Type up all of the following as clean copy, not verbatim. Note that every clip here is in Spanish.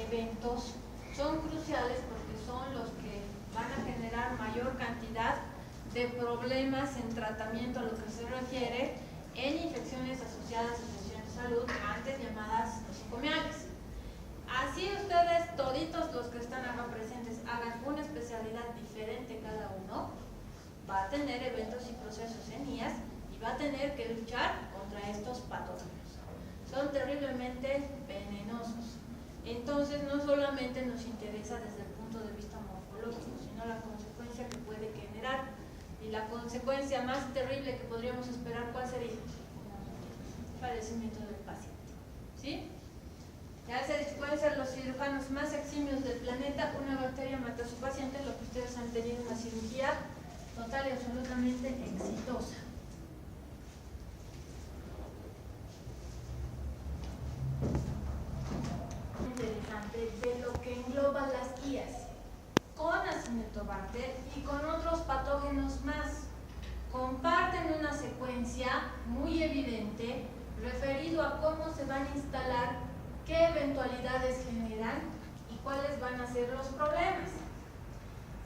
eventos son cruciales porque son los que van a generar mayor cantidad de problemas en tratamiento a lo que se refiere en infecciones asociadas a infecciones de salud, antes llamadas nosocomiales. Así ustedes, toditos los que están acá presentes, hagan una especialidad diferente cada uno, va a tener eventos y procesos en IAS y va a tener que luchar contra estos patógenos. Son terriblemente venenosos. Entonces, no solamente nos interesa desde el punto de vista morfológico, sino la consecuencia que puede generar. Y la consecuencia más terrible que podríamos esperar, ¿cuál sería? El fallecimiento del paciente. ¿Sí? Ya pueden ser los cirujanos más eximios del planeta, una bacteria mata a su paciente, lo que ustedes han tenido una cirugía total y absolutamente exitosa. Interesante de lo que engloba las guías con Acinetobacter y con otros patógenos más. Comparten una secuencia muy evidente referido a cómo se van a instalar, qué eventualidades generan y cuáles van a ser los problemas.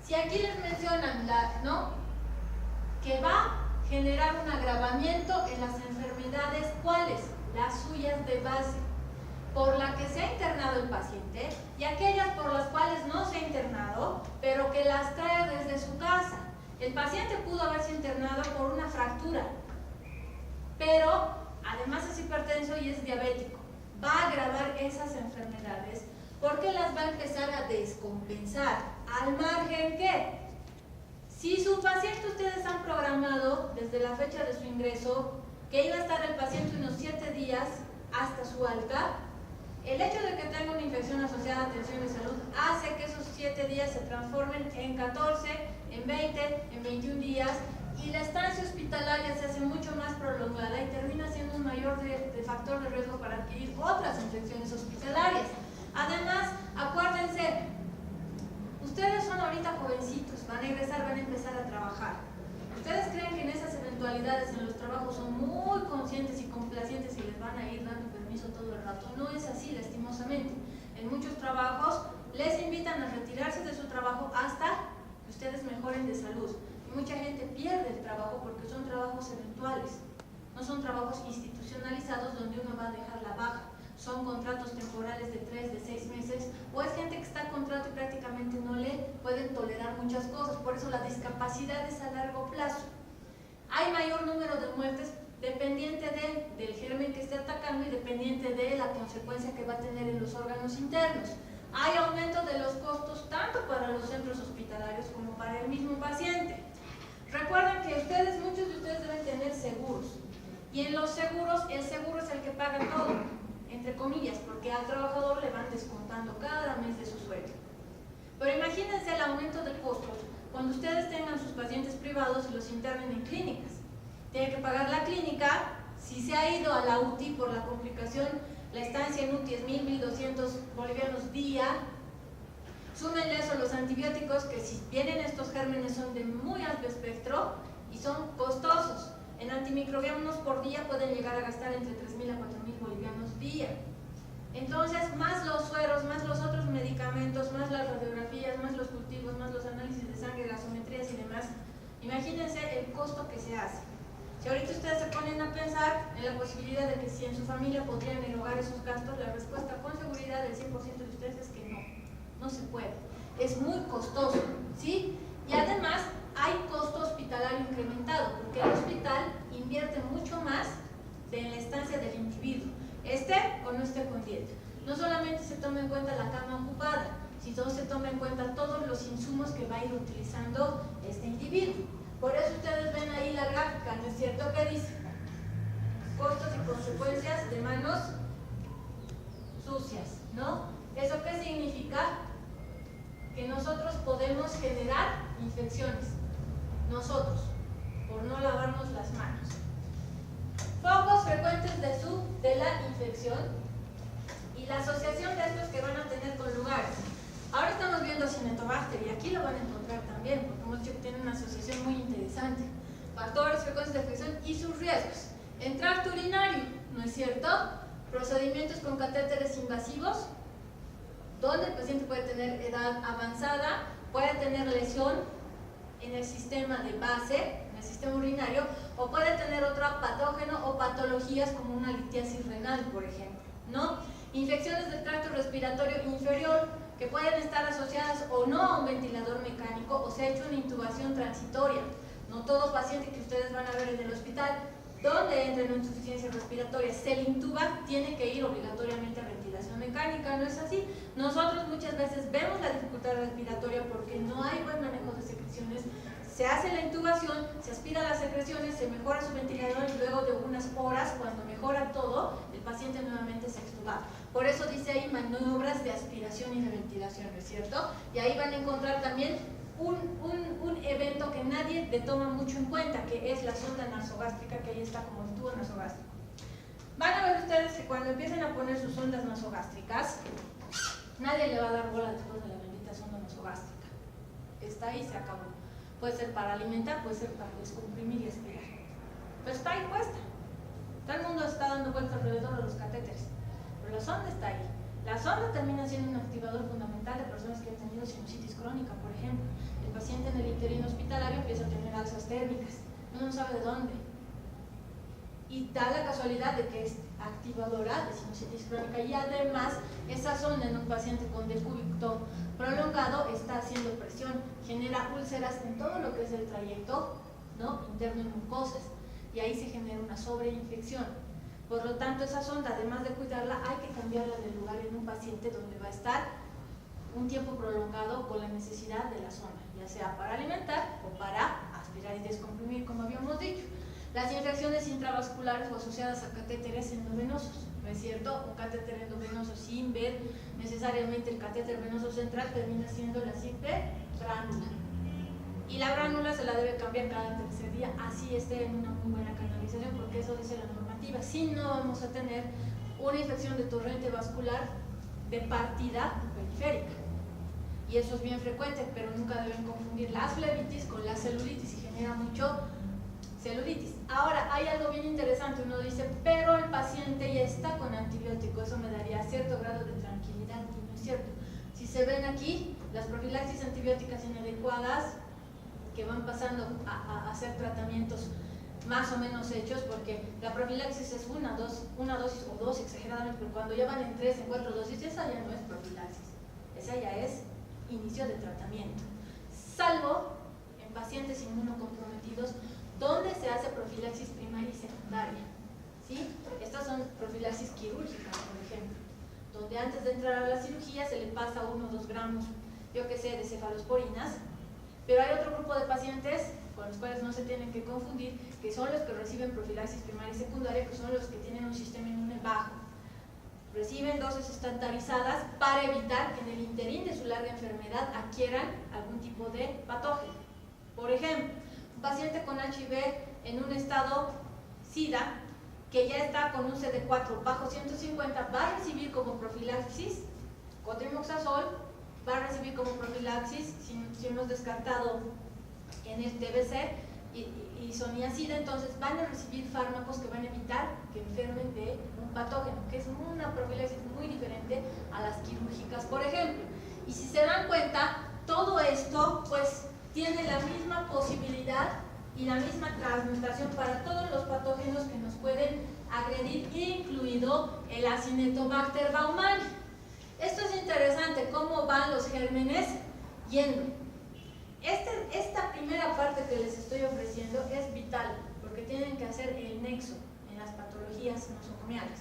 Si aquí les mencionan que va a generar un agravamiento en las enfermedades, ¿cuáles? Las suyas de base, por la que se ha internado el paciente, y aquellas por las cuales no se ha internado, pero que las trae desde su casa. El paciente pudo haberse internado por una fractura, pero además es hipertenso y es diabético. Va a agravar esas enfermedades porque las va a empezar a descompensar. ¿Al margen qué? Si su paciente ustedes han programado desde la fecha de su ingreso que iba a estar el paciente unos 7 días hasta su alta, el hecho de que tenga una infección asociada a atención de salud hace que esos 7 días se transformen en 14, en 20, en 21 días, y la estancia hospitalaria se hace mucho más prolongada y termina siendo un mayor factor de riesgo para adquirir otras infecciones hospitalarias. Además, acuérdense, ustedes son ahorita jovencitos, van a egresar, van a empezar a trabajar. ¿Ustedes creen que en esas eventualidades en los trabajos son muy conscientes y complacientes y les van a ir dando permiso todo el rato? No es así, lastimosamente. En muchos trabajos les invitan a retirarse de su trabajo hasta que ustedes mejoren de salud. Y mucha gente pierde el trabajo porque son trabajos eventuales, no son trabajos institucionalizados donde uno va a dejar la baja. Son contratos temporales de 3, de 6 meses, o es gente que está en contrato y prácticamente no le pueden tolerar muchas cosas. Por eso la discapacidad es a largo plazo. Hay mayor número de muertes dependiente del germen que esté atacando y dependiente de la consecuencia que va a tener en los órganos internos. Hay aumento de los costos tanto para los centros hospitalarios como para el mismo paciente. Recuerden que muchos de ustedes deben tener seguros, y en los seguros, el seguro es el que paga todo, entre comillas, porque al trabajador le van descontando cada mes de su sueldo. Pero imagínense el aumento de costos cuando ustedes tengan sus pacientes privados y los internen en clínicas. Tienen que pagar la clínica, si se ha ido a la UTI por la complicación, la estancia en UTI es 1.000, 1.200 bolivianos día. Súmenle eso los antibióticos, que si vienen estos gérmenes son de muy alto espectro y son costosos. En antimicrobianos por día pueden llegar a gastar entre 3.000 a 4.000 bolivianos día. Entonces, más los sueros, más los otros medicamentos, más las radiografías, más los cultivos, más los análisis de sangre, gasometrías y demás. Imagínense el costo que se hace. Si ahorita ustedes se ponen a pensar en la posibilidad de que si en su familia podrían erogar esos gastos, la respuesta con seguridad del 100% de ustedes es que no se puede. Es muy costoso, ¿sí? Y además hay costo hospitalario incrementado, porque el hospital invierte mucho más en la estancia del individuo, esté o no esté con dieta. No solamente se toma en cuenta la cama ocupada, sino se toma en cuenta todos los insumos que va a ir utilizando este individuo. Por eso ustedes ven ahí la gráfica, ¿no es cierto? ¿Qué dice? Costos y consecuencias de manos sucias, ¿no? ¿Eso qué significa? Que nosotros podemos generar infecciones, nosotros, por no lavarnos las manos. Focos frecuentes de la infección y la asociación de estos que van a tener con lugares. Ahora estamos viendo Acinetobacter y aquí lo van a encontrar también, porque hemos dicho que tiene una asociación muy interesante. Factores frecuentes de infección y sus riesgos. En tracto urinario, ¿no es cierto? Procedimientos con catéteres invasivos, donde el paciente puede tener edad avanzada, puede tener lesión en el sistema de base, en el sistema urinario, o puede tener otro patógeno o patologías como una litiasis renal, por ejemplo, ¿no? Infecciones del tracto respiratorio inferior que pueden estar asociadas o no a un ventilador mecánico o se ha hecho una intubación transitoria. No todo paciente que ustedes van a ver en el hospital donde entra en insuficiencia respiratoria se le intuba, tiene que ir obligatoriamente a ventilación mecánica, ¿no es así? Nosotros muchas veces vemos la dificultad respiratoria porque no hay buen manejo de secreciones, se hace la intubación, se aspira las secreciones, se mejora su ventilador y luego de unas horas, cuando mejora todo, el paciente nuevamente se extuba. Por eso dice ahí maniobras de aspiración y de ventilación, ¿no es cierto? Y ahí van a encontrar también un evento que nadie le toma mucho en cuenta, que es la sonda nasogástrica, que ahí está como el tubo nasogástrico. Van a ver ustedes que cuando empiecen a poner sus sondas nasogástricas, nadie le va a dar bola después de la bendita sonda nasogástrica. Está ahí, se acabó. Puede ser para alimentar, puede ser para descomprimir y aspirar. Pero está ahí puesta. Todo el mundo está dando vueltas alrededor de los catéteres. Pero la sonda está ahí. La sonda termina siendo un activador fundamental de personas que han tenido sinusitis crónica, por ejemplo. El paciente en el interino hospitalario empieza a tener alzas térmicas. Uno no sabe de dónde. Y da la casualidad de que es activadora de sinusitis crónica y además esa sonda en un paciente con decúbito prolongado está haciendo presión, genera úlceras en todo lo que es el trayecto, ¿no?, interno en mucosas y ahí se genera una sobreinfección. Por lo tanto, esa sonda, además de cuidarla, hay que cambiarla de lugar en un paciente donde va a estar un tiempo prolongado con la necesidad de la sonda, ya sea para alimentar o para aspirar y descomprimir, como habíamos dicho. Las infecciones intravasculares o asociadas a catéteres endovenosos, ¿no es cierto? Un catéter endovenoso sin ver necesariamente el catéter venoso central termina siendo la simple bránula. Y la bránula se la debe cambiar cada tercer día, así esté en una muy buena canalización, porque eso dice la normativa. Si no, vamos a tener una infección de torrente vascular de partida periférica. Y eso es bien frecuente, pero nunca deben confundir la flebitis con la celulitis y genera mucho celulitis. Ahora, hay algo bien interesante, uno dice, pero el paciente ya está con antibiótico, eso me daría cierto grado de tranquilidad, y no es cierto. Si se ven aquí, las profilaxis antibióticas inadecuadas, que van pasando a hacer tratamientos más o menos hechos, porque la profilaxis es una dosis o dos exageradamente, pero cuando ya van en 3, en 4 dosis, esa ya no es profilaxis, esa ya es inicio de tratamiento, salvo en pacientes inmunocomprometidos, donde se hace profilaxis primaria y secundaria, ¿sí? Estas son profilaxis quirúrgicas, por ejemplo, donde antes de entrar a la cirugía se le pasa 1 o 2 gramos, yo que sé, de cefalosporinas, pero hay otro grupo de pacientes con los cuales no se tienen que confundir, que son los que reciben profilaxis primaria y secundaria, que son los que tienen un sistema inmune bajo. Reciben dosis estandarizadas para evitar que en el interín de su larga enfermedad adquieran algún tipo de patógeno. Por ejemplo, un paciente con HIV en un estado SIDA, que ya está con un CD4 bajo 150, va a recibir como profilaxis cotrimoxazol, va a recibir como profilaxis, si hemos descartado en el TBC y isoniazida, entonces van a recibir fármacos que van a evitar que enfermen de un patógeno, que es una profilaxis muy diferente a las quirúrgicas, por ejemplo. Y si se dan cuenta, todo esto pues tiene la misma posibilidad y la misma transmutación para todos los patógenos que nos pueden agredir, incluido el Acinetobacter baumannii. Esto es interesante, cómo van los gérmenes yendo. Esta primera parte que les estoy ofreciendo es vital, porque tienen que hacer el nexo en las patologías nosocomiales,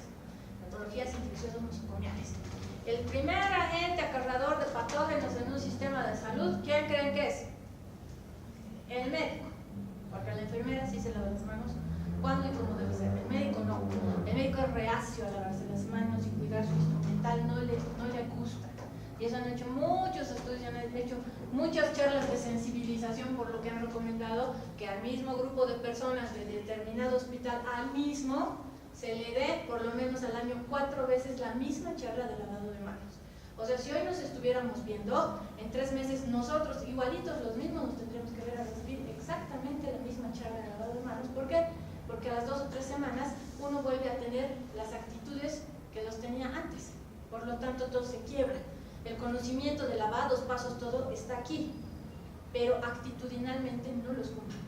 patologías infecciosas nosocomiales. El primer agente acarreador de patógenos en un sistema de salud, ¿quién creen que es? El médico, porque la enfermera sí se lava las manos cuando y cómo debe ser. El médico no. El médico es reacio a lavarse las manos y cuidar su instrumental, no le gusta. Y eso han hecho muchos estudios, han hecho muchas charlas de sensibilización, por lo que han recomendado que al mismo grupo de personas de determinado hospital, al mismo, se le dé por lo menos al año 4 veces la misma charla de lavado de manos. O sea, si hoy nos estuviéramos viendo, en 3 meses nosotros, igualitos los mismos, nos tendríamos que ver a recibir exactamente la misma charla de lavado de manos. ¿Por qué? Porque a las 2 o 3 semanas uno vuelve a tener las actitudes que los tenía antes. Por lo tanto, todo se quiebra. el conocimiento de lavados, pasos, todo está aquí, pero actitudinalmente no los cumplen.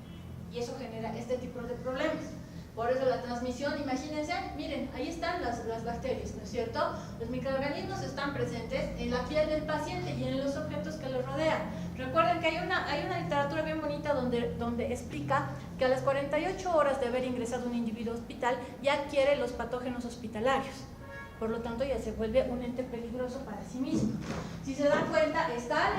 Y eso genera este tipo de problemas. Por eso la transmisión, imagínense, miren, ahí están las bacterias, ¿no es cierto? Los microorganismos están presentes en la piel del paciente y en los objetos que lo rodean. Recuerden que hay una literatura bien bonita donde explica que a las 48 horas de haber ingresado un individuo al hospital ya adquiere los patógenos hospitalarios. Por lo tanto, ya se vuelve un ente peligroso para sí mismo. Si se dan cuenta, están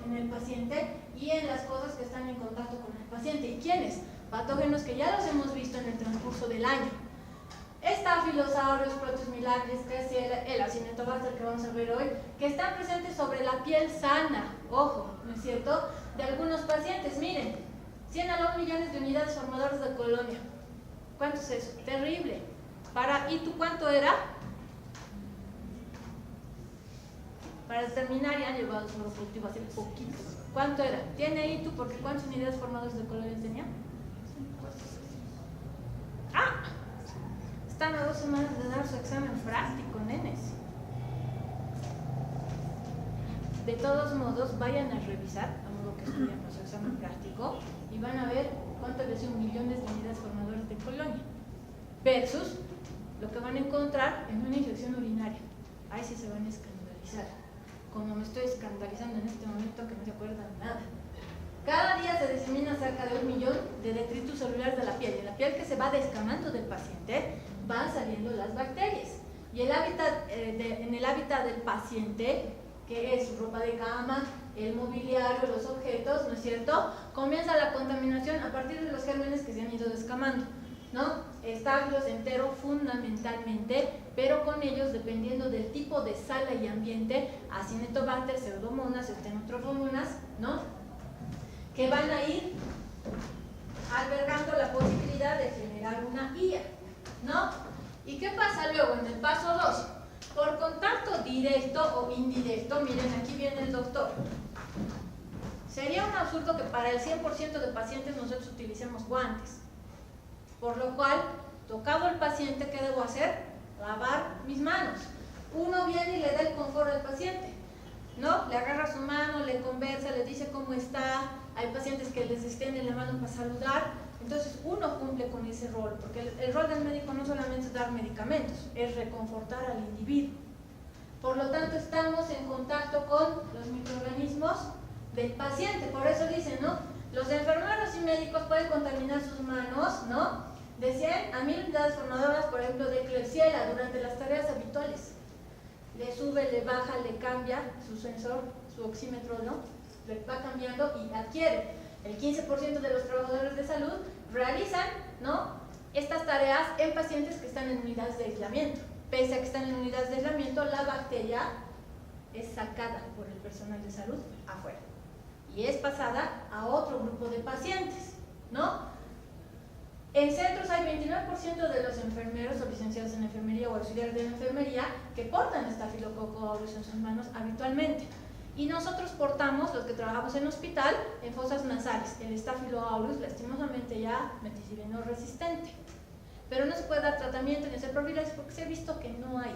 en el paciente y en las cosas que están en contacto con el paciente. ¿Y quiénes? Patógenos que ya los hemos visto en el transcurso del año. Staphylococcus, Proteus el Acinetobacter que vamos a ver hoy, que están presentes sobre la piel sana, ojo, ¿no es cierto?, de algunos pacientes. Miren, 100 a 1 millones de unidades formadoras de colonia. ¿Cuánto es eso? Terrible. ¿Y tú cuánto era? Para terminar, ya han llevado su productivo hace poquito. ¿Cuánto era? ¿Tiene ahí tú? Porque ¿cuántas unidades formadoras de colonia tenía? ¡Ah! Están a 2 semanas de dar su examen práctico, nenes. De todos modos, vayan a revisar, a modo que estudian su examen práctico, y van a ver cuántas veces 1 millón de unidades formadoras de colonia. Versus lo que van a encontrar en una infección urinaria. Ahí sí se van a escandalizar. Como me estoy escandalizando en este momento que no se acuerdan nada. Cada día se disemina cerca de 1 millón de detritus celulares de la piel. Y en la piel que se va descamando del paciente van saliendo las bacterias. Y en el hábitat del paciente, que es su ropa de cama, el mobiliario, los objetos, ¿no es cierto?, comienza la contaminación a partir de los gérmenes que se han ido descamando, ¿no? Estáfilos entero fundamentalmente, pero con ellos, dependiendo del tipo de sala y ambiente, Acinetobacter, Pseudomonas, Stenotropomonas, ¿no?, que van a ir albergando la posibilidad de generar una IA, ¿no? ¿Y qué pasa luego en el paso 2? Por contacto directo o indirecto, miren, aquí viene el doctor. Sería un absurdo que para el 100% de pacientes nosotros utilicemos guantes. Por lo cual, tocado el paciente, ¿qué debo hacer? Lavar mis manos. Uno viene y le da el confort al paciente, ¿no? Le agarra su mano, le conversa, le dice cómo está. Hay pacientes que les extienden la mano para saludar. Entonces uno cumple con ese rol, porque el rol del médico no solamente es dar medicamentos, es reconfortar al individuo. Por lo tanto, estamos en contacto con los microorganismos del paciente. Por eso dicen, ¿no?, los enfermeros y médicos pueden contaminar sus manos, ¿no?, de 100 a 1000 unidades formadoras, por ejemplo, de Klebsiella durante las tareas habituales. Le sube, le baja, le cambia su sensor, su oxímetro, ¿no?, le va cambiando y adquiere. El 15% de los trabajadores de salud realizan, ¿no?, estas tareas en pacientes que están en unidades de aislamiento. Pese a que están en unidades de aislamiento, la bacteria es sacada por el personal de salud afuera y es pasada a otro grupo de pacientes, ¿no? En centros hay 29% de los enfermeros o licenciados en enfermería o auxiliares de enfermería que portan Staphylococcus aureus en sus manos habitualmente. Y nosotros portamos, los que trabajamos en hospital, en fosas nasales, el Staphylococcus aureus, lastimosamente ya meticileno resistente. Pero no se puede dar tratamiento ni hacer profilaxis porque se ha visto que no hay.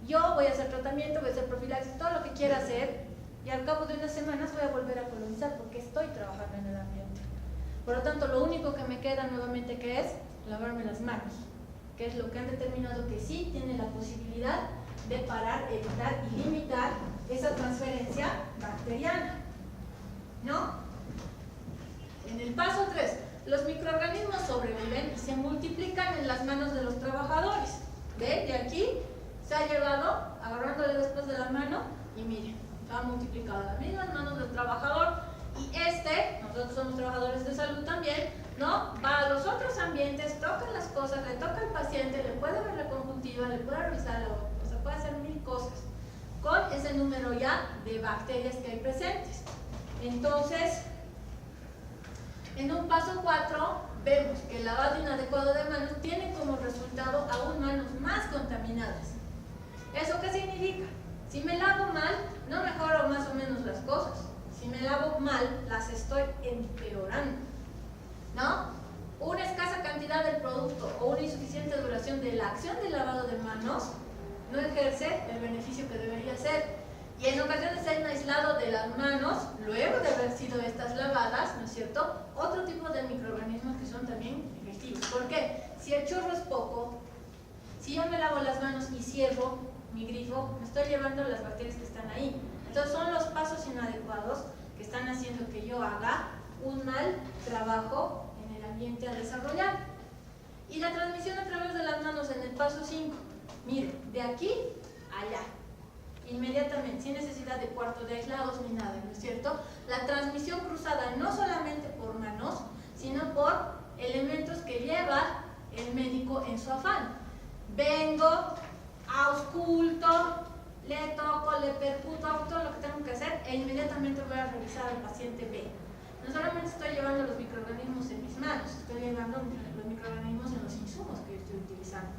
Yo voy a hacer tratamiento, voy a hacer profilaxis, todo lo que quiera hacer, y al cabo de unas semanas voy a volver a colonizar porque estoy trabajando en el ambiente. Por lo tanto, lo único que me queda nuevamente que es lavarme las manos, que es lo que han determinado que sí tiene la posibilidad de parar, evitar y limitar esa transferencia bacteriana, ¿no? En el paso 3, los microorganismos sobreviven y se multiplican en las manos de los trabajadores. ¿Ven? De aquí se ha llevado, agarrándole después de la mano, y miren, se ha multiplicado en las mismas manos del trabajador. Y nosotros somos trabajadores de salud también, ¿no?, va a los otros ambientes, toca las cosas, le toca al paciente, le puede ver la conjuntiva, le puede revisar la boca, o sea, puede hacer 1000 cosas con ese número ya de bacterias que hay presentes. Entonces, en un paso 4 vemos que el lavado inadecuado de manos tiene como resultado aún manos más contaminadas. ¿Eso qué significa? Si me lavo mal, no mejoro más o menos las cosas. Si me lavo mal, las estoy empeorando, ¿no? Una escasa cantidad del producto o una insuficiente duración de la acción del lavado de manos no ejerce el beneficio que debería ser. Y las manos, luego de haber sido estas lavadas, ¿no es cierto?, otro tipo de microorganismos que son también efectivos. ¿Por qué? Si el chorro es poco, si yo me lavo las manos y cierro mi grifo, me estoy llevando las bacterias que están ahí. Entonces son los pasos inadecuados que están haciendo que yo haga un mal trabajo en el ambiente a desarrollar. Y la transmisión a través de las manos en el paso 5. Miren, de aquí a allá, inmediatamente, sin necesidad de cuarto de aislados ni nada, ¿no es cierto? La transmisión cruzada no solamente por manos, sino por elementos que lleva el médico en su afán. Vengo, ausculto, le toco, le percuto, hago todo lo que tengo que hacer e inmediatamente voy a revisar al paciente B. No solamente estoy llevando los microorganismos en mis manos, estoy llevando los microorganismos en los insumos que yo estoy utilizando.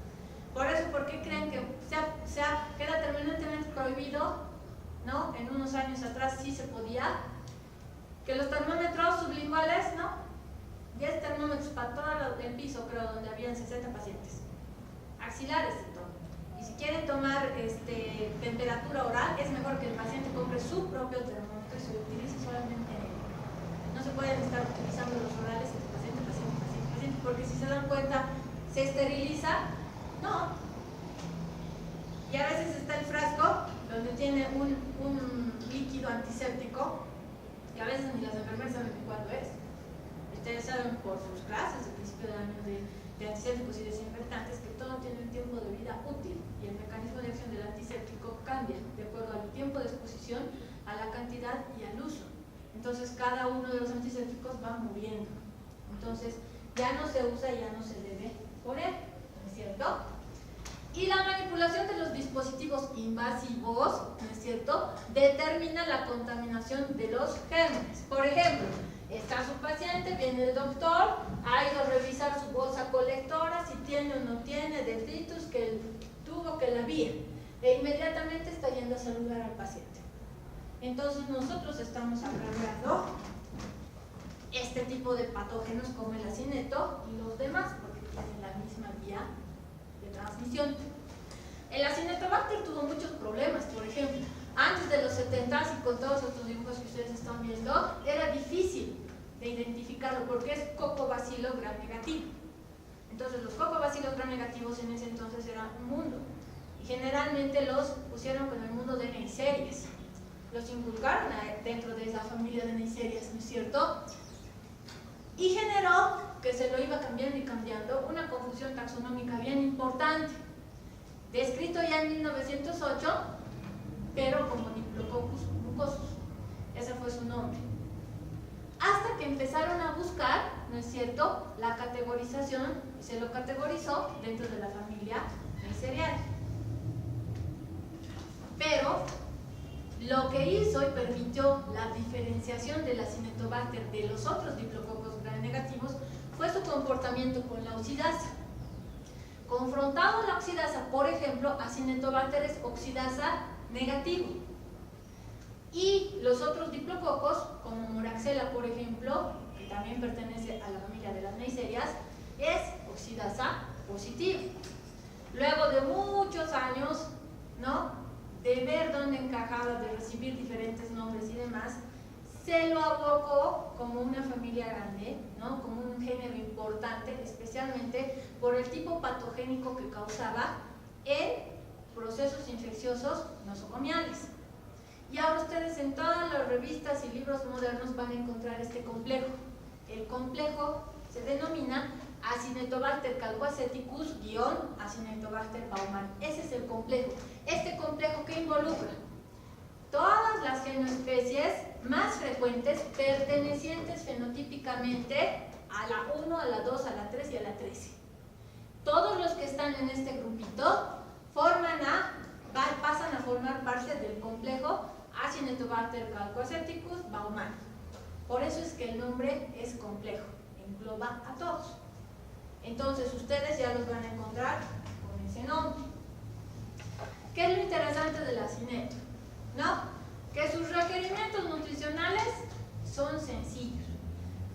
Por eso, ¿por qué creen que queda terminantemente prohibido, ¿no? En unos años atrás sí se podía, que los termómetros sublinguales, ¿no? 10 termómetros para todo el piso, creo, donde habían 60 pacientes. Axilares y todo. Y si quieren tomar temperatura oral, es mejor que el paciente compre su propio termómetro y se lo utilice solamente. No se pueden estar utilizando los orales entre paciente, porque si se dan cuenta, se esteriliza. No. Y a veces está el frasco donde tiene un líquido antiséptico y a veces ni las enfermeras saben cuándo es. Ustedes saben por sus clases de principio de año de antisépticos y desinfectantes que todo tiene un tiempo de vida útil y el mecanismo de acción del antiséptico cambia de acuerdo al tiempo de exposición, a la cantidad y al uso. Entonces cada uno de los antisépticos va muriendo. Entonces ya no se usa y ya no se debe poner, ¿no es cierto? Y la manipulación de los dispositivos invasivos, ¿no es cierto?, determina la contaminación de los gérmenes. Por ejemplo, está su paciente, viene el doctor, ha ido a revisar su bolsa colectora, si tiene o no tiene detritus, que el tubo, que la vía, e inmediatamente está yendo a saludar al paciente. Entonces nosotros estamos acarreando este tipo de patógenos como el acineto y los demás, porque tienen la misma vía de transmisión. El Acinetobacter tuvo muchos problemas. Por ejemplo, antes de los 70 y con todos estos dibujos que ustedes están viendo, era difícil de identificarlo porque es Coccobacilo gram negativo. Entonces los Coccobacilos gram negativos en ese entonces eran un mundo y generalmente los pusieron con el mundo de Neisseries, los inculcaron dentro de esa familia de Neisseries, ¿no es cierto? Y generó, que se lo iba cambiando y cambiando, una confusión taxonómica bien importante, descrito ya en 1908, pero como Diplococcus mucosus, ese fue su nombre. Hasta que empezaron a buscar, ¿no es cierto?, la categorización, y se lo categorizó dentro de la familia Neisseriae. Pero lo que hizo y permitió la diferenciación del Acinetobacter de los otros diplococos gram negativos fue su comportamiento con la oxidasa. Confrontado la oxidasa, por ejemplo, Acinetobacter es oxidasa negativo. Y los otros diplococos, como Moraxella, por ejemplo, que también pertenece a la familia de las Neisserias, es oxidasa positiva. Luego de muchos años, ¿no?, de ver dónde encajaba, de recibir diferentes nombres y demás, se lo abocó como una familia grande, ¿no?, como un género importante, especialmente por el tipo patogénico que causaba en procesos infecciosos nosocomiales. Y ahora ustedes en todas las revistas y libros modernos van a encontrar este complejo. El complejo se denomina Acinetobacter calcoaceticus _ Acinetobacter baumannii. Ese es el complejo. Este complejo que involucra todas las genoespecies más frecuentes pertenecientes fenotípicamente a la 1, a la 2, a la 3 y a la 13. Todos los que están en este grupito pasan a formar parte del complejo Acinetobacter calcoaceticus baumannii. Por eso es que el nombre es complejo, engloba a todos. Entonces ustedes ya los van a encontrar con ese nombre. ¿Qué es lo interesante del acineto? ¿No? Que sus requerimientos nutricionales son sencillos.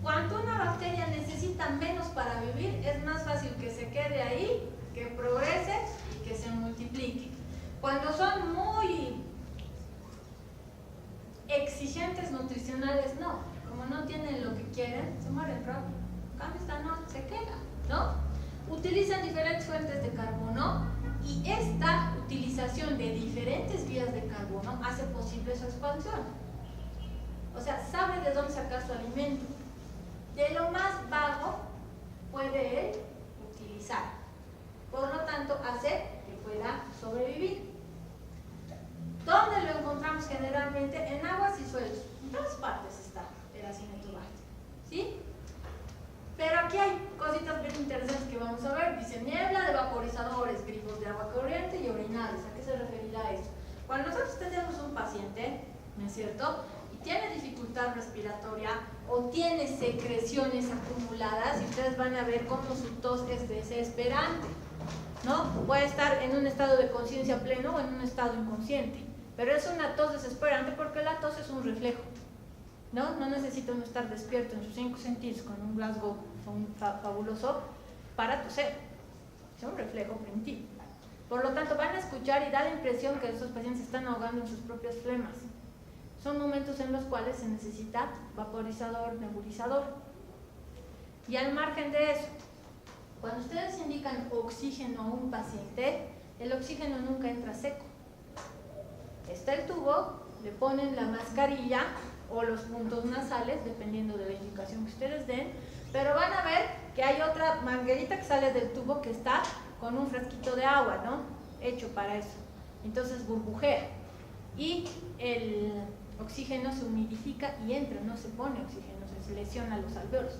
Cuando una bacteria necesita menos para vivir, es más fácil que se quede ahí, que progrese y que se multiplique. Cuando son muy exigentes nutricionales no. Como no tienen lo que quieren, se mueren rápido. En cambio, esta no, se queda, ¿no? Utilizan diferentes fuentes de carbono y esta utilización de diferentes vías de carbono hace posible su expansión. O sea, sabe de dónde sacar su alimento. De lo más bajo puede él utilizar. Por lo tanto, hace que pueda sobrevivir. ¿Dónde lo encontramos generalmente? En aguas y suelos. En todas partes está el Acinetobacter, ¿sí? Pero aquí hay cositas bien interesantes que vamos a ver. Dice niebla de vaporizadores, grifos de agua corriente y orinales. ¿A qué se referirá esto? Cuando nosotros tenemos un paciente, ¿no es cierto?, y tiene dificultad respiratoria o tiene secreciones acumuladas, y ustedes van a ver cómo su tos es desesperante, ¿no? Puede estar en un estado de conciencia pleno o en un estado inconsciente, pero es una tos desesperante porque la tos es un reflejo, ¿no? No necesita uno estar despierto en sus 5 sentidos con un Glasgow fabuloso para toser. Es un reflejo primitivo. Por lo tanto, van a escuchar y da la impresión que estos pacientes se están ahogando en sus propias flemas. Son momentos en los cuales se necesita vaporizador, nebulizador. Y al margen de eso, cuando ustedes indican oxígeno a un paciente, el oxígeno nunca entra seco. Está el tubo, le ponen la mascarilla o los puntos nasales, dependiendo de la indicación que ustedes den, pero van a ver que hay otra manguerita que sale del tubo que está con un frasquito de agua, ¿no? Hecho para eso. Entonces burbujea. Y el oxígeno se humidifica y entra, no se pone oxígeno, se lesiona los alveolos.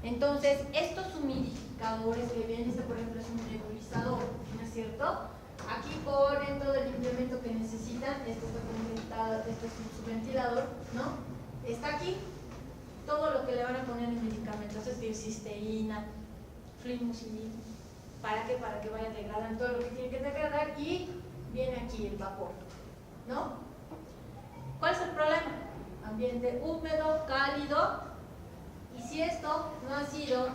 Entonces, estos humidificadores que vienen, este por ejemplo es un nebulizador, ¿no es cierto? Aquí ponen todo el implemento que necesitan, este es su ventilador, ¿no? Está aquí todo lo que le van a poner en medicamentos, es decir, cisteína, fluimucil, ¿para qué? Para que vaya degradando todo lo que tiene que degradar y viene aquí el vapor, ¿no? ¿Cuál es el problema? Ambiente húmedo, cálido, y si esto no ha sido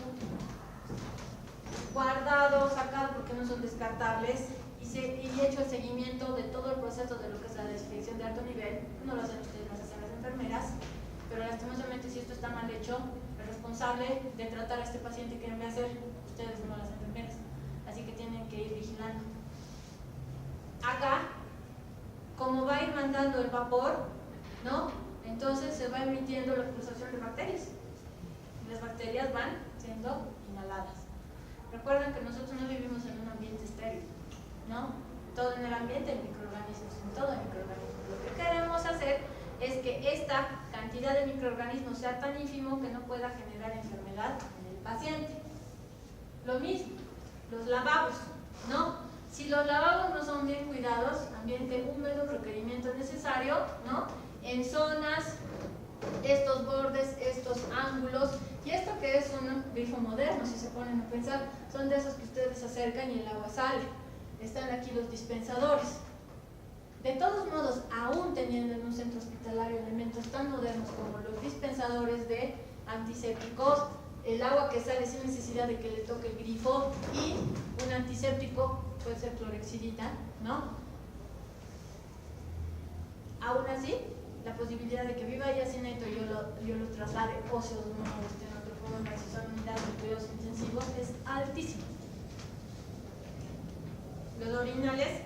guardado, sacado porque no son descartables y hecho el seguimiento de todo el proceso de lo que es la desinfección de alto nivel, no lo hacen ustedes, lo hacen las enfermeras, pero lastimosamente si esto está mal hecho, el responsable de tratar a este paciente que debe hacer ustedes, no las enfermeras, así que tienen que ir vigilando. Acá, como va a ir mandando el vapor, ¿no? Entonces se va emitiendo la expulsación de bacterias. Las bacterias van siendo inhaladas. Recuerden que nosotros no vivimos en un ambiente estéril, ¿no? Todo en el ambiente hay microorganismos, en todo hay microorganismos. Lo que queremos hacer es que esta cantidad de microorganismos sea tan ínfimo que no pueda generar enfermedad en el paciente. Lo mismo, los lavabos, ¿no? Si los lavabos no son bien cuidados, ambiente húmedo, requerimiento necesario, ¿no? En zonas, estos bordes, estos ángulos, y esto que es un grifo moderno, si se ponen a pensar, son de esos que ustedes se acercan y el agua sale. Están aquí los dispensadores. De todos modos, aún teniendo en un centro hospitalario elementos tan modernos como los dispensadores de antisépticos, el agua que sale sin necesidad de que le toque el grifo y un antiséptico, puede ser clorexidita, ¿no? Aún así, la posibilidad de que viva Yacinetto y yo lo traslade óseos no esté en otro forma, si son unidades de cuidados intensivos, es altísimo. Los orinales,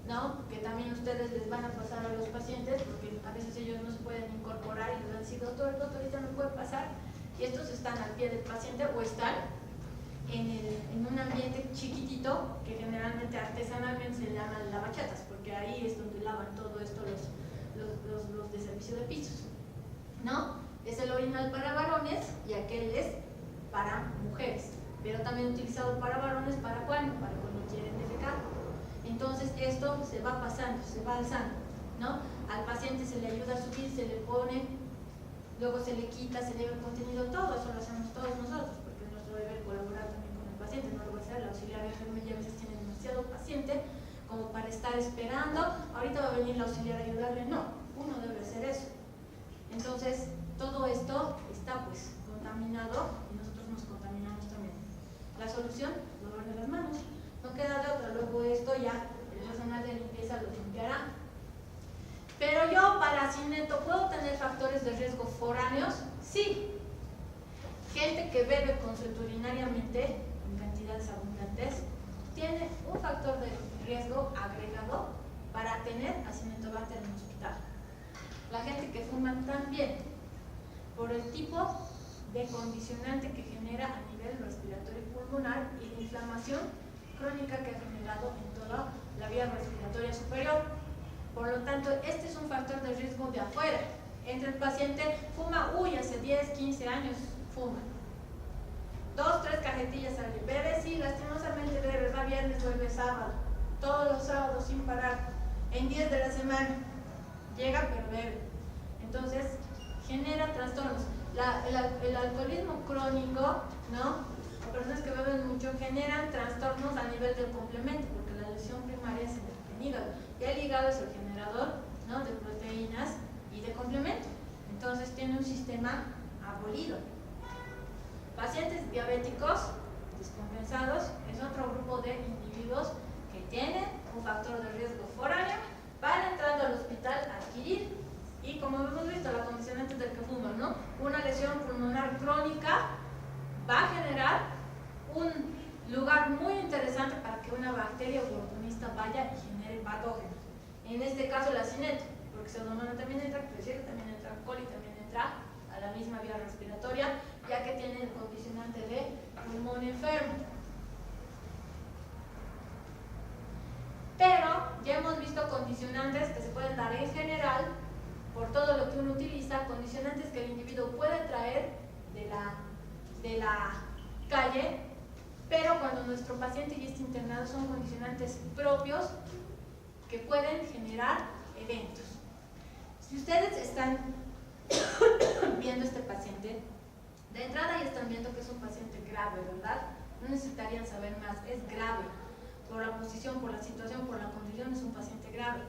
¿no? Que también ustedes les van a pasar a los pacientes, porque a veces ellos no se pueden incorporar y les van a decir, doctor, ahorita no puede pasar, y estos están al pie del paciente o están en un ambiente chiquitito que generalmente artesanalmente se llaman lavachatas, porque ahí es donde lavan todo esto los de servicio de pisos, ¿no? Es el orinal para varones y aquel es para mujeres, pero también utilizado para varones, ¿para cuándo? Para cuando quieren defecar. Entonces esto se va pasando, se va alzando, ¿no? Al paciente se le ayuda a subir, se le pone, luego se le quita, se le lleva el contenido, todo eso lo hacemos todos nosotros, porque es nuestro deber colaborar también con el paciente, no lo va a hacer, la auxiliar de enfermería a veces tiene demasiado paciente como para estar esperando, ahorita va a venir la auxiliar a ayudarle, no, uno debe hacer eso. Entonces, todo esto está pues contaminado y nosotros nos contaminamos también. La solución, lavarse las manos, no queda de otra, luego esto ya el personal de limpieza lo limpiará. Pero yo para hacineto, ¿puedo tener factores de riesgo foráneos? Sí. Gente que bebe consueturinariamente en cantidades abundantes tiene un factor de riesgo agregado para tener Acinetobacter en el hospital. La gente que fuma también, por el tipo de condicionante que genera a nivel respiratorio y pulmonar y la inflamación crónica que ha generado en toda la vía respiratoria superior. Por lo tanto, este es un factor de riesgo de afuera. Entre el paciente fuma, hace 10, 15 años fuma. 2, 3 cajetillas al día. Bebe, sí, lastimosamente bebe, va viernes, vuelve sábado. Todos los sábados sin parar. En 10 de la semana. Llega, pero bebe. Entonces, genera trastornos. El alcoholismo crónico, ¿no? Las personas que beben mucho generan trastornos a nivel del complemento, porque la lesión primaria es en el hígado. Y el hígado es el generador, ¿no?, de proteínas y de complemento. Entonces tiene un sistema abolido. Pacientes diabéticos descompensados es otro grupo de individuos que tienen un factor de riesgo foráneo para entrando al hospital a adquirir, y como hemos visto, la condicionante del que fuma, ¿no?, una lesión pulmonar crónica va a generar un lugar muy interesante para que una bacteria oportunista vaya y genere patógenos. En este caso el hacineto, porque Pseudomonas también entra, Klebsiella también entra, coli también entra a la misma vía respiratoria, ya que tiene el condicionante de pulmón enfermo. Pero ya hemos visto condicionantes que se pueden dar en general por todo lo que uno utiliza, condicionantes que el individuo puede traer de la calle, pero cuando nuestro paciente ya está internado son condicionantes propios que pueden generar eventos. Si ustedes están viendo este paciente, de entrada ya están viendo que es un paciente grave, ¿verdad? No necesitarían saber más, es grave. Por la posición, por la situación, por la condición, es un paciente grave.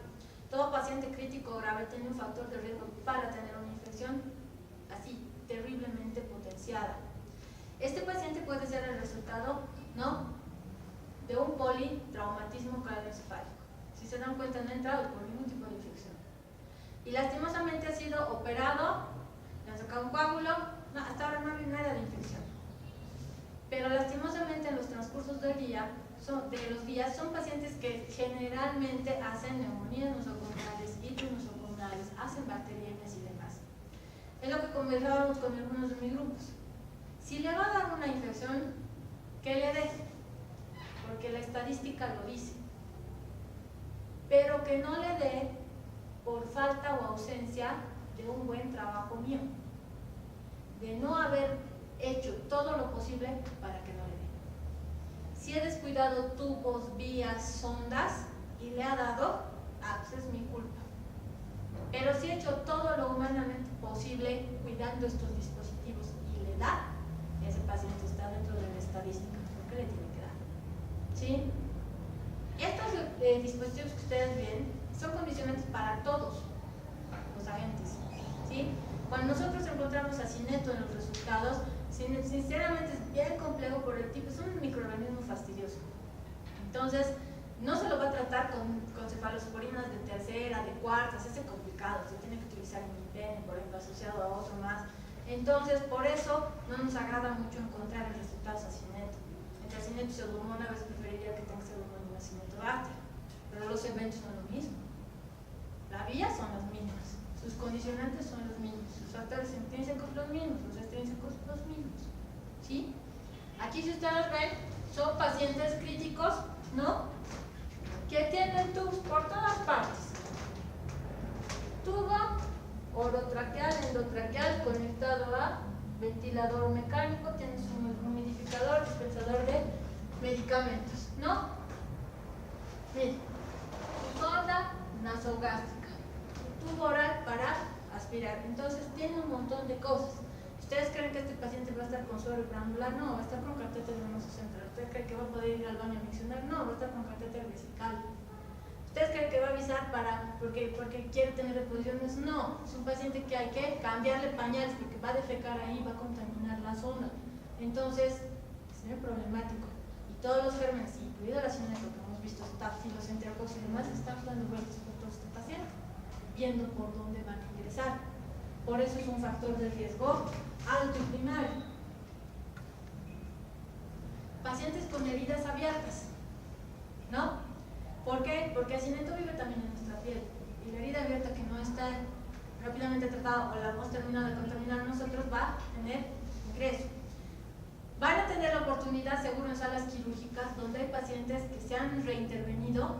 Todo paciente crítico grave tiene un factor de riesgo para tener una infección así, terriblemente potenciada. Este paciente puede ser el resultado, ¿no?, de un politraumatismo craneoencefálico. Si se dan cuenta, no ha entrado por ningún tipo de infección. Y lastimosamente ha sido operado, le han sacado un coágulo, no, hasta ahora no hay nada de infección. Pero lastimosamente en los transcursos del día, de los días, son pacientes que generalmente hacen neumonías nosocomiales, itis nosocomiales, hacen bacteriemias y demás. Es lo que conversábamos con algunos de mis grupos. Si le va a dar una infección, que le dé, porque la estadística lo dice, pero que no le dé por falta o ausencia de un buen trabajo mío, de no haber hecho todo lo posible para que no le dé. Si he descuidado tubos, vías, sondas y le ha dado, pues es mi culpa. Pero si he hecho todo lo humanamente posible cuidando estos dispositivos y le da, ese paciente está dentro de la estadística, porque le tiene que dar. ¿Sí? Estos dispositivos que ustedes ven son condicionantes para todos los agentes. ¿Sí? Cuando nosotros encontramos hacineto en los resultados, sinceramente es bien complejo por el tipo, es un microorganismo fastidioso. Entonces, no se lo va a tratar con cefalosporinas de tercera, de cuarta, se hace complicado, se tiene que utilizar imipenem, por ejemplo, asociado a otro más. Entonces, por eso no nos agrada mucho encontrar en resultados hacineto. Entre hacineto y Pseudomonas, a veces preferiría que tenga Pseudomonas y Acinetobacter, pero los eventos son lo mismo. La vía son las mismas, sus condicionantes son los mismos, sus factores intrínsecos los mismos, los extrínsecos los mismos. ¿Sí? Aquí, si ustedes ven, son pacientes críticos, ¿no?, que tienen tubos por todas partes. Tubo orotraqueal, endotraqueal, conectado a ventilador mecánico, tiene su humidificador, dispensador de medicamentos, ¿no? Miren, su sonda nasogástrica, su tubo oral para aspirar. Entonces tiene un montón de cosas. ¿Ustedes creen que este paciente va a estar con suero granular? No, va a estar con catéter venoso central. ¿Ustedes creen que va a poder ir al baño a miccionar? No, va a estar con catéter vesical. ¿Ustedes creen que va a avisar porque quiere tener reposiciones? No, es un paciente que hay que cambiarle pañales porque va a defecar ahí, va a contaminar la zona. Entonces, es muy problemático. Y todos los gérmenes, incluido la hacineto que hemos visto, staphylococcus y demás, están dando vueltas por todo este paciente, viendo por dónde van a ir. cicatrizar. Por eso es un factor de riesgo alto y primario. Pacientes con heridas abiertas, ¿no? ¿Por qué? Porque el hacinamiento vive también en nuestra piel. Y la herida abierta que no está rápidamente tratada o la hemos terminado de contaminar nosotros va a tener ingreso. Van a tener la oportunidad, seguro, en salas quirúrgicas donde hay pacientes que se han reintervenido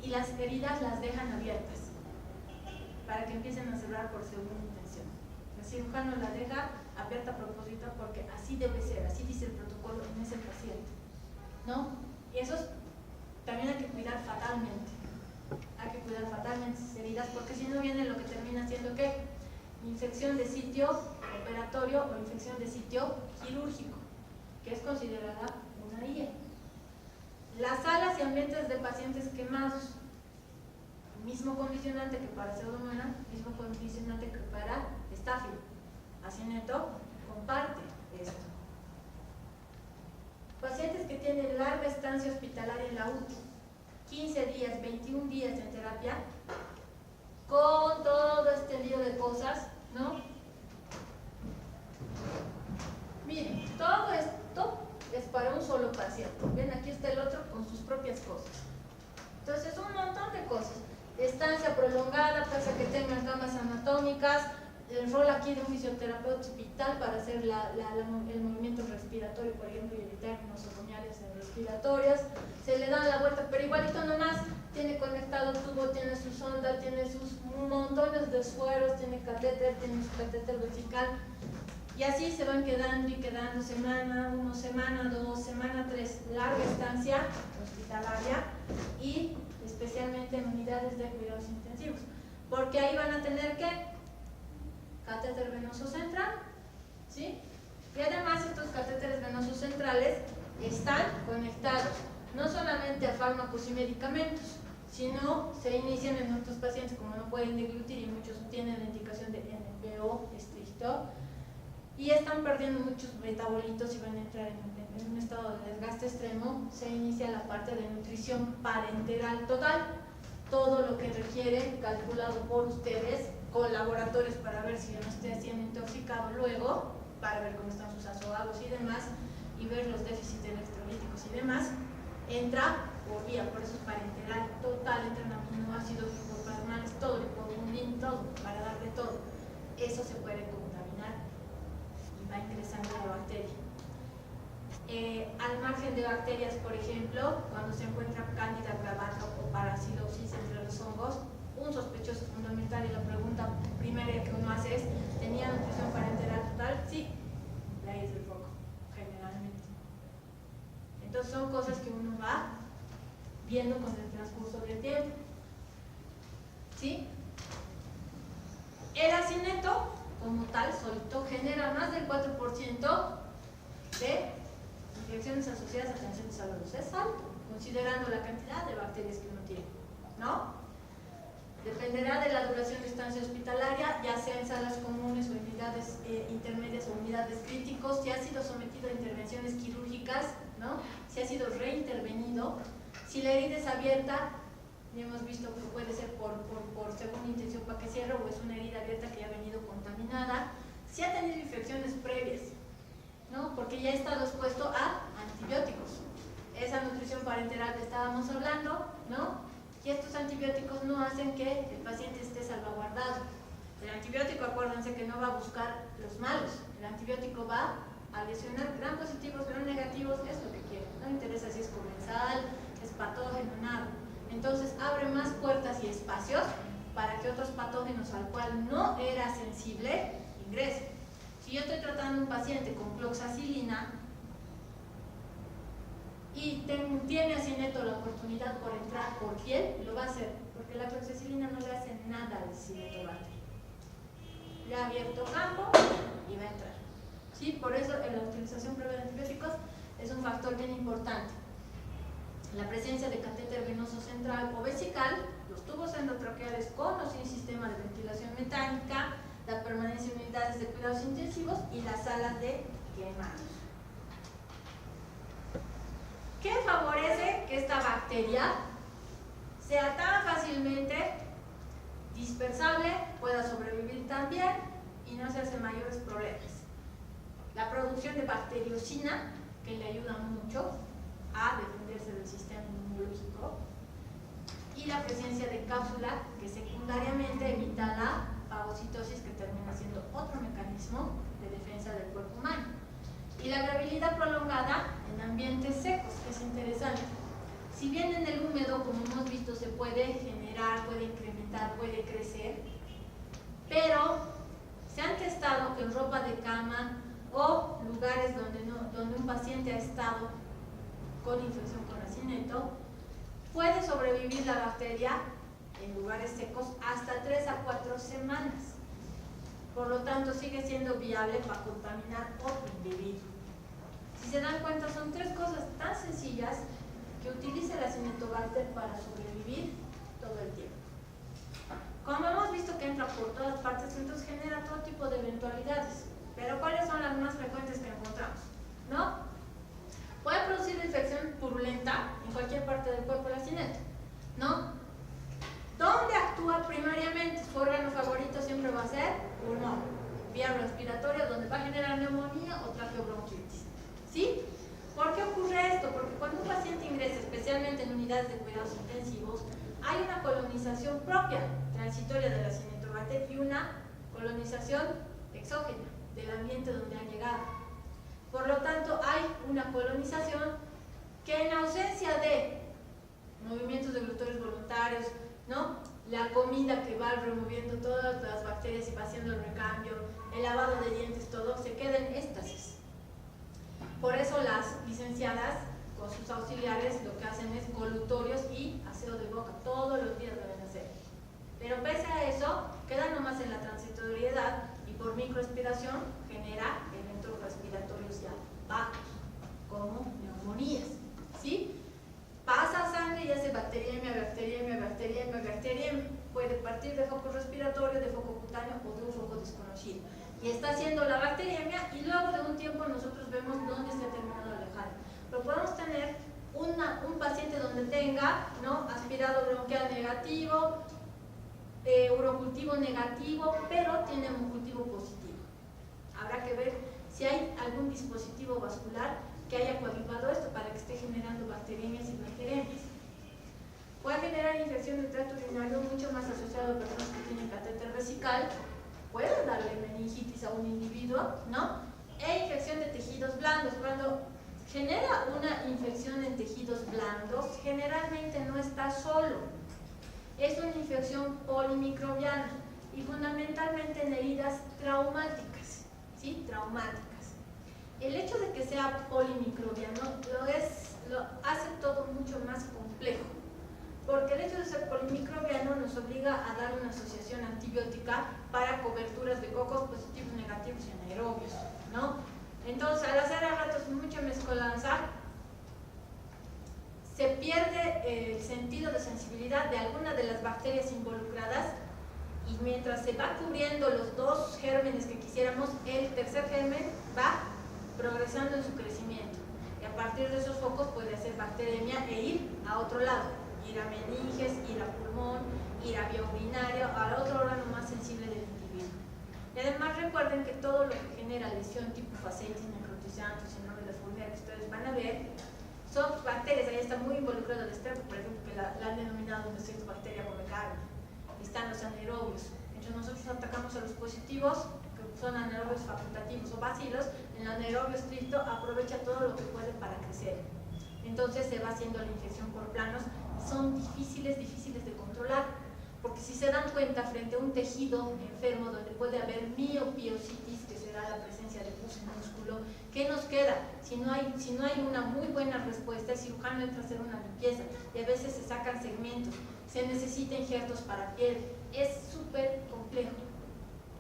y las heridas las dejan abiertas para que empiecen a cerrar por segunda intención. El cirujano la deja abierta a propósito porque así debe ser, así dice el protocolo en ese paciente, ¿no? Y eso también hay que cuidar fatalmente. Hay que cuidar fatalmente esas heridas porque si no viene lo que termina siendo ¿qué? Infección de sitio operatorio o infección de sitio quirúrgico, que es considerada una IA. Las salas y ambientes de pacientes quemados, mismo condicionante que para pseudomonas, mismo condicionante que para estáfilo. Hacinamiento comparte esto. Pacientes que tienen larga estancia hospitalaria en la UTI, 15 días, 21 días en terapia, con todo este lío de cosas, ¿no? Miren, todo esto es para un solo paciente. Ven, aquí está el otro con sus propias cosas. Entonces, un montón de cosas. Estancia prolongada, pasa que tengan camas anatómicas, el rol aquí de un fisioterapeuta hospital para hacer el movimiento respiratorio, por ejemplo, y evitar nosocomiales respiratorias. Se le da la vuelta, pero igualito nomás tiene conectado tubo, tiene su sonda, tiene sus montones de sueros, tiene catéter, tiene su catéter vesical. Y así se van quedando y quedando semana 1, semana 2, semana 3, larga estancia hospitalaria y especialmente en unidades de cuidados intensivos. Porque ahí van a tener que catéter venoso central, ¿sí? Y además estos catéteres venosos centrales están conectados no solamente a fármacos y medicamentos, sino se inician en otros pacientes como no pueden deglutir y muchos tienen la indicación de NPO estricto y están perdiendo muchos metabolitos y van a entrar en un estado de desgaste extremo. Se inicia la parte de nutrición parenteral total, todo lo que requiere calculado por ustedes con laboratorios para ver si no esté siendo intoxicado luego, para ver cómo están sus azogagos y demás, y ver los déficits electrolíticos y demás, entra por vía, por eso es parenteral total, entran aminoácidos, lipoplasmales, todo, lipobulin, todo, para darle todo. Eso se puede contaminar y va ingresando la bacteria. Al margen de bacterias, por ejemplo, cuando se encuentra cándida gravata o paracidosis entre los hongos, un sospechoso fundamental y la pregunta primera que uno hace es: ¿tenía nutrición parenteral total? Sí, de ahí es el foco, generalmente. Entonces son cosas que uno va viendo con el transcurso del tiempo, ¿sí? El hacinamiento, como tal, solito, genera más del 4% de infecciones asociadas a tensiones saludosas. Es alto, considerando la cantidad de bacterias que uno tiene, ¿no? Dependerá de la duración de estancia hospitalaria, ya sea en salas comunes o en unidades intermedias o unidades críticos, si ha sido sometido a intervenciones quirúrgicas, ¿no? Si ha sido reintervenido, si la herida es abierta, ya hemos visto que puede ser por segunda intención para que cierre o es una herida abierta que ya ha venido contaminada, si ha tenido infecciones previas, ¿no? Porque ya ha estado expuesto a antibióticos, esa nutrición parenteral que estábamos hablando, ¿no? Y estos antibióticos no hacen que el paciente esté salvaguardado. El antibiótico, acuérdense que no va a buscar los malos, el antibiótico va a lesionar gram positivos, gram negativos, es lo que quiere, no interesa si es comensal, es patógeno, nada. Entonces abre más puertas y espacios para que otros patógenos al cual no era sensible ingresen. Si yo estoy tratando a un paciente con cloxacilina y tiene hacinamiento la oportunidad por entrar por piel, lo va a hacer, porque la cloxacilina no le hace nada al hacinamiento bacteriano. Ya ha abierto campo y va a entrar. ¿Sí? Por eso la utilización previa de antibióticos es un factor bien importante. La presencia de catéter venoso central o vesical, los tubos endotraqueales con o sin sistema de ventilación mecánica, la permanencia en unidades de cuidados intensivos y las salas de quemados. ¿Qué favorece que esta bacteria sea tan fácilmente dispersable, pueda sobrevivir también y no se hace mayores problemas. La producción de bacteriocina, que le ayuda mucho a defenderse del sistema inmunológico, y la presencia de cápsula, que secundariamente evita la fagocitosis, que termina siendo otro mecanismo de defensa del cuerpo humano. Y la viabilidad prolongada en ambientes secos, que es interesante. Si bien en el húmedo, como hemos visto, se puede generar, puede incrementar, puede crecer, pero se han testado que en ropa de cama o lugares donde un paciente ha estado con infección con acineto, puede sobrevivir la bacteria en lugares secos hasta 3 a 4 semanas. Por lo tanto, sigue siendo viable para contaminar otro individuo. Si se dan cuenta, son 3 cosas tan sencillas que utiliza el Acinetobacter para sobrevivir todo el tiempo. Como hemos visto que entra por todas partes, entonces genera todo tipo de eventualidades. Pero ¿cuáles son las más frecuentes que encontramos? ¿No? Puede producir infección purulenta en cualquier parte del cuerpo el acineto, ¿no? ¿Dónde actúa primariamente? Su órgano favorito siempre va a ser pulmón, vía respiratoria, donde va a generar neumonía o traqueobronquitis. ¿Sí? ¿Por qué ocurre esto? Porque cuando un paciente ingresa, especialmente en unidades de cuidados intensivos, hay una colonización propia, transitoria del Acinetobacter, y una colonización exógena del ambiente donde han llegado. Por lo tanto, hay una colonización que, en ausencia de movimientos deglutorios voluntarios, ¿no?, la comida que va removiendo todas las bacterias y va haciendo el recambio, el lavado de dientes, todo, se queda en éxtasis. Por eso las licenciadas con sus auxiliares lo que hacen es colutorios y aseo de boca, todos los días deben hacer. Pero pese a eso, queda nomás en la transitoriedad y por microaspiración genera eventos respiratorios ya bajos, como neumonías, ¿sí? Pasa a sangre y hace bacteriemia, puede partir de foco respiratorio, de foco cutáneo o de un foco desconocido. Y está haciendo la bacteriemia y luego de un tiempo nosotros vemos dónde se ha terminado de alejar. Pero podemos tener un paciente donde tenga, ¿no?, aspirado bronquial negativo, urocultivo negativo, pero tiene un cultivo positivo. Habrá que ver si hay algún dispositivo vascular que haya coadyuvado esto para que esté generando bacteriemias y bacteriemias. Puede generar infección del tracto urinario, mucho más asociado a personas que tienen catéter vesical. Puede darle meningitis a un individuo, ¿no? E infección de tejidos blandos. Cuando genera una infección en tejidos blandos, generalmente no está solo. Es una infección polimicrobiana y fundamentalmente en heridas traumáticas, ¿sí? Traumáticas. El hecho de que sea polimicrobiano lo hace todo mucho más complejo, porque el hecho de ser polimicrobiano nos obliga a dar una asociación antibiótica para coberturas de cocos positivos, negativos y anaerobios, ¿no? Entonces, al hacer a ratos mucha mezcolanza, se pierde el sentido de sensibilidad de alguna de las bacterias involucradas y mientras se va cubriendo los 2 gérmenes que quisiéramos, el tercer germen va progresando en su crecimiento y a partir de esos focos puede hacer bacteriemia e ir a otro lado, ir a meninges, ir a pulmón, ir a vía urinaria, al otro órgano más sensible del individuo. Y además recuerden que todo lo que genera lesión tipo fasciitis, necrotizantes, síndrome de Fournier que ustedes van a ver, son bacterias. Ahí está muy involucrado el estrep, por ejemplo, que la han denominado una bacteria come carne. Están los anaerobios. Entonces nosotros atacamos a los positivos, que son anaerobios facultativos o bacilos. El anaerobio estricto aprovecha todo lo que puede para crecer. Entonces se va haciendo la infección por planos. Son difíciles de controlar, porque si se dan cuenta, frente a un tejido enfermo donde puede haber miopiositis, que será la presencia de pus en músculo, ¿qué nos queda? Si no hay una muy buena respuesta, el cirujano entra a hacer una limpieza y a veces se sacan segmentos, se necesitan injertos para piel, es súper complejo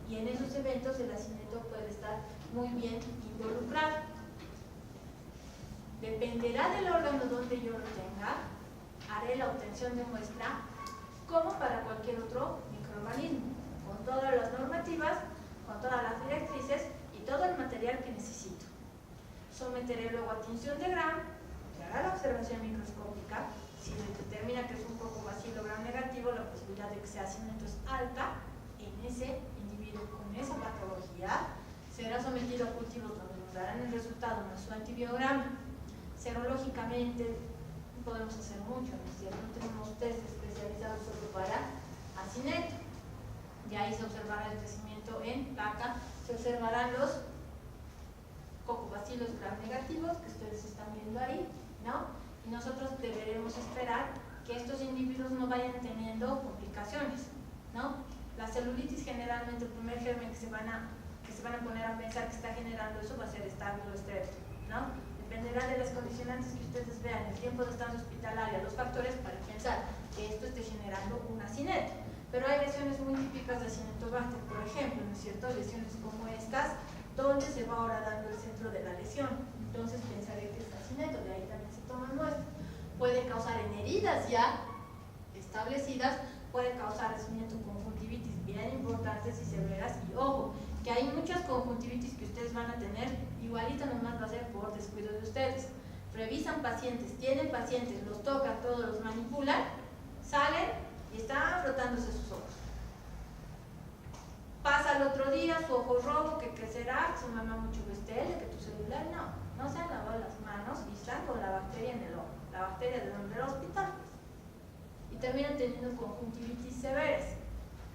y en esos eventos el acineto puede estar muy bien involucrado. Dependerá del órgano donde yo lo tenga, haré la obtención de muestra como para cualquier otro microorganismo, con todas las normativas, con todas las directrices y todo el material que necesito. Someteré luego a tinción de Gram, que hará la observación microscópica. si determina que es un poco bacilo gram negativo, la posibilidad de que sea cianeto es alta en ese individuo con esa patología. Será sometido a cultivos donde nos darán el resultado más su antibiograma. Serológicamente podemos hacer mucho, ¿no es cierto? No tenemos test especializados solo para acineto. Y ahí se observará el crecimiento en placa, se observarán los cocobacilos gram negativos que ustedes están viendo ahí, ¿no? Y nosotros deberemos esperar que estos individuos no vayan teniendo complicaciones, ¿no? La celulitis generalmente, el primer germen que se van a poner a pensar que está generando eso va a ser estafiloestrepto, ¿no? Dependerá de las condicionantes que ustedes vean, el tiempo de estancia hospitalaria, los factores para pensar que esto esté generando un acineto. Pero hay lesiones muy típicas de Acinetobacter, por ejemplo, ¿no es cierto? Lesiones como estas, donde se va ahora dando el centro de la lesión. Entonces pensaré que es acineto, de ahí también se toman muestras. Puede causar en heridas ya establecidas, puede causar crecimiento conjuntivitis bien importantes y severas. Y ojo, que hay muchas conjuntivitis que ustedes van a tener, igualito nomás va a ser por descuido de ustedes. Revisan pacientes, tienen pacientes, los tocan, todos los manipulan, salen y están frotándose sus ojos. Pasa el otro día, su ojo rojo, que crecerá, que se mama mucho vestel, que tu celular, no se han lavado las manos y están con la bacteria en el ojo, la bacteria del hospital. Y terminan teniendo conjuntivitis severas,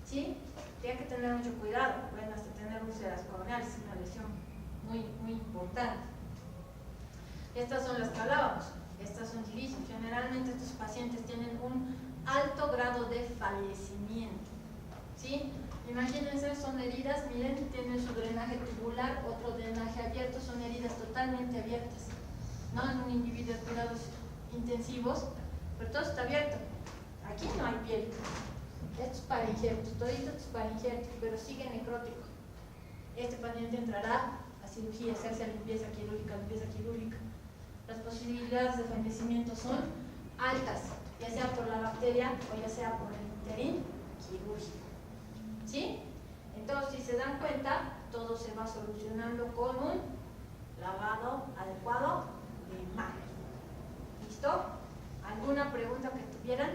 ¿sí? Tienen que tener mucho cuidado, pueden hasta tener úlceras coroneales, es una lesión muy, muy importante. Estas son las que hablábamos, estas son difíciles. Generalmente estos pacientes tienen un alto grado de fallecimiento, ¿sí? Imagínense, son heridas, miren, tienen su drenaje tubular, otro drenaje abierto, son heridas totalmente abiertas, ¿no? En un individuo de cuidados intensivos, pero todo está abierto. Aquí no hay piel. Esto es para injertos, todo esto es para injertos, pero sigue necrótico. Este paciente entrará a cirugía, hacerse limpieza quirúrgica, Las posibilidades de fallecimiento son altas, ya sea por la bacteria o ya sea por el interín quirúrgico. ¿Sí? Entonces, si se dan cuenta, todo se va solucionando con un lavado adecuado de manos. ¿Listo? ¿Alguna pregunta que tuvieran?